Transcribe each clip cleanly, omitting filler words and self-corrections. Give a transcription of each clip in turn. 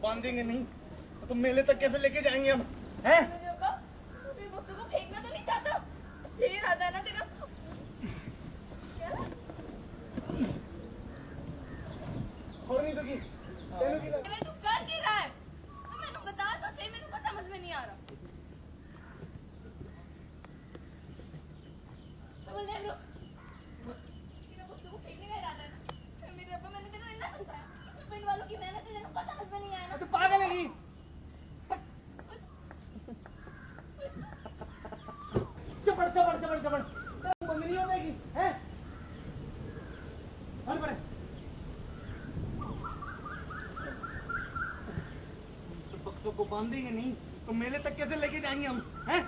बांधेंगे नहीं तो मेले तक कैसे लेके जाएंगे हम? हैं? बक्सों को फेंकना तो नहीं चाहता? यही इरादा है ना तेरा? और नहीं तो की तू कर क्या रहा है? तो मैंने बता तो सही, मेरे को समझ में नहीं आ रहा। बोल दे ब्रो, तेरा बक्सों को फेंकने का इरादा है ना? मेरे अब्बा मैंने तेरा इतना समझाया, इसमें पिंड वालों की मेहनत है, तेरे को समझ में नहीं आया ना? तो पागल है की? चपड़ चपड़ चपड़ चपड़ बंद नहीं हो जाएगी हैं? हट पड़े बक्सों को बांधेंगे नहीं तो मेले तक कैसे लेके जाएंगे हम? हैं?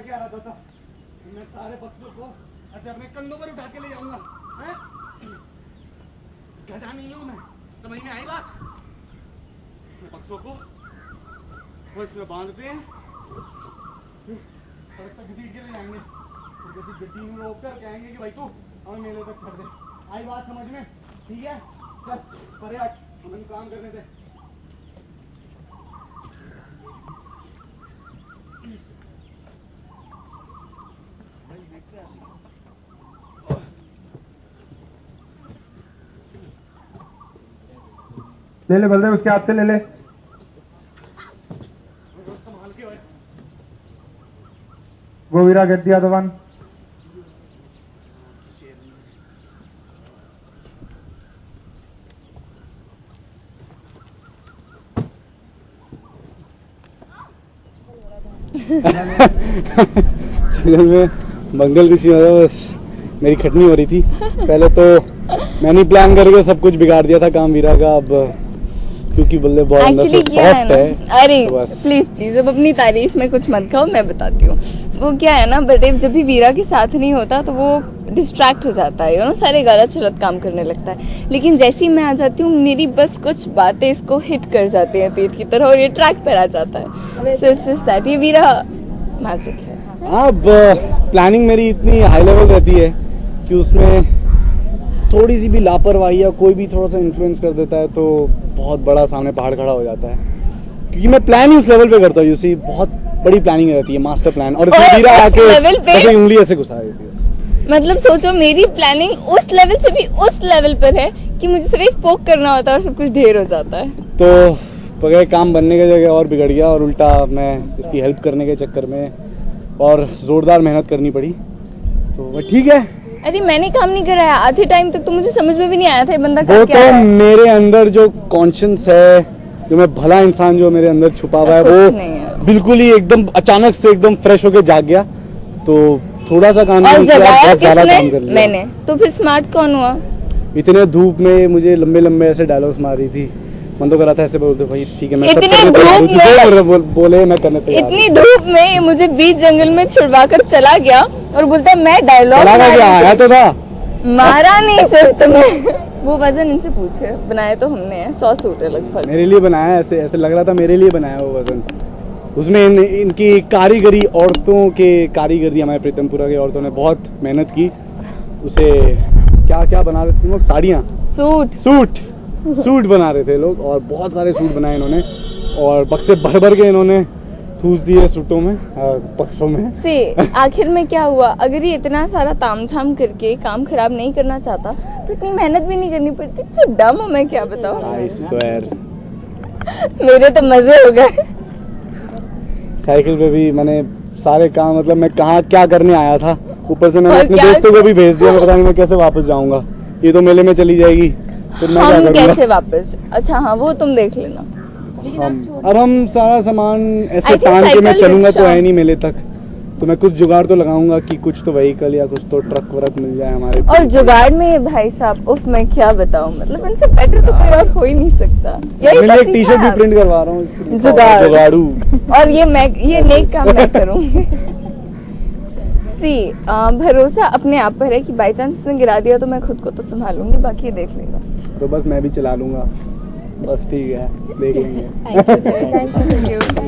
क्या रहा था? मैं सारे बक्सों को ऐसे अपने कंधों पर उठा के ले जाऊंगा। हैं? गधा नहीं हूं मैं, समझ में आई बात? बक्सों को वो इसमें बांधते हैं, सड़क तक घसीट के ले जाएंगे, फिर किसी गड्डी में रोक कर कहेंगे कि भाई तू हमें मेले तक छोड़ दे। आई बात समझ में? ठीक है, चल परे हट, हमें काम करने दे। ले ले बलदेव, उसके हाथ से ले ले। गोवीरा get the other one. जंगल में मंगल ऋषि बस मेरी खटनी हो रही थी। पहले तो मैंने प्लान करके सब कुछ बिगाड़ दिया था काम वीरा का। अब क्योंकि बल्ले बहुत अंदर से सॉफ्ट है। अरे प्लीज प्लीज अब अपनी तारीफ में कुछ मत कहो, मैं बताती हूँ। वो क्या है ना, बलदेव जब भी वीरा के साथ नहीं होता तो वो डिस्ट्रैक्ट हो जाता है, यू नो, सारे गलत शलत काम करने लगता है। लेकिन जैसे ही मैं आ जाती हूँ, मेरी बस कुछ बातें इसको हिट कर जाती हैं तीर की तरह और ये ट्रैक पर आ जाता है। सो इट्स जस्ट दैट, ये वीरा मैजिक है। अब प्लानिंग मेरी इतनी हाई लेवल रहती है कि उसमें थोड़ी सी भी लापरवाही या कोई भी थोड़ा सा इन्फ्लुएंस कर देता है तो बहुत बड़ा सामने पहाड़ खड़ा हो जाता है। क्योंकि मैं प्लान ही उस लेवल पे करता हूँ, यू सी, बहुत बड़ी प्लानिंग रहती है, मास्टर प्लान। और इसमें वीरा आके ऐसे उंगली ऐसे घुसा देती है। मतलब सोचो, मेरी प्लानिंग उस लेवल से भी उस लेवल पर है कि मुझे सिर्फ एक पोक करना होता है और सब कुछ ढेर हो जाता है। तो बगैर काम बनने की जगह और बिगड़ गया और उल्टा मैं इसकी हेल्प करने के चक्कर में और जोरदार मेहनत करनी पड़ी। तो ठीक है। अरे मैंने काम नहीं कराया, आधे टाइम तक तो मुझे समझ में भी नहीं आया था ये बंदा वो क्या तो है। मेरे अंदर जो कॉन्शियस है, जो मैं भला इंसान जो मेरे अंदर छुपा हुआ है, वो बिल्कुल ही एकदम अचानक से एकदम फ्रेश होके जाग गया। तो थोड़ा सा काम और जगाया किसने? मैंने। तो फिर स्मार्ट कौन हुआ? इतने धूप में मुझे लंबे लंबे ऐसे डायलॉग्स मार रही थी, मन तो कर रहा था ऐसे बोलते भाई ठीक है मैं इतनी धूप में बोले मैं करने तैयार। इतनी धूप में मुझे बीच जंगल में छुड़वा कर चला गया और बोलता मैं डायलॉग आया तो था, मारा नहीं सर तुम्हें। वो वजन इनसे पूछे, बनाए तो हमने है, 100 सूट है लगभग। मेरे लिए बनाया, ऐसे ऐसे लग रहा था मेरे लिए बनाया वो वजन। उसमें इनकी कारीगरी, औरतों के कारीगरी, हमारे प्रीतमपुरा की औरतों ने बहुत मेहनत की। उसे क्या क्या बना रहे थे लोग? साड़ियाँ, सूट बना रहे थे लोग और बहुत सारे सूट बनाए इन्होंने और बक्से भर भर के इन्होंने ठूस दिए सूटों में, बक्सों में। से आखिर में क्या हुआ? अगर ये इतना सारा तामझाम करके काम खराब नहीं करना चाहता तो इतनी मेहनत भी नहीं करनी पड़ती। तो डम हूँ मैं, क्या बताऊँ। I swear। मेरे तो मजे हो गए। साइकिल पे भी मैंने सारे काम, मतलब मैं कहाँ क्या करने आया था, ऊपर से मैंने अपने दोस्तों को भी भेज दिया। मैं पता नहीं मैं कैसे वापस जाऊंगा, ये तो मेले में चली जाएगी, फिर मैं क्या करूंगा? कैसे वापस? अच्छा हाँ, वो तुम देख लेना। अब हम सारा सामान ऐसे तान के मैं चलूंगा तो है नहीं मेले तक, तो मैं कुछ जुगाड़ तो लगाऊंगा कि कुछ तो व्हीकल या कुछ तो ट्रक वरक मिल जाए हमारे। और जुगाड़ में भाई साहब, उफ मैं क्या बताऊं, मतलब इनसे बेटर तो कोई और हो ही नहीं सकता। मैं एक टी-शर्ट भी प्रिंट करवा रहा हूँ, जुगाड़ू। और ये नेक काम मैं करूंगी। भरोसा अपने आप पर है कि बाई चांस इसने गिरा दिया तो मैं खुद को तो संभालूंगी, बाकी देख लेगा। तो बस मैं भी चला लूंगा, बस ठीक है, देख लेंगे। Thank you.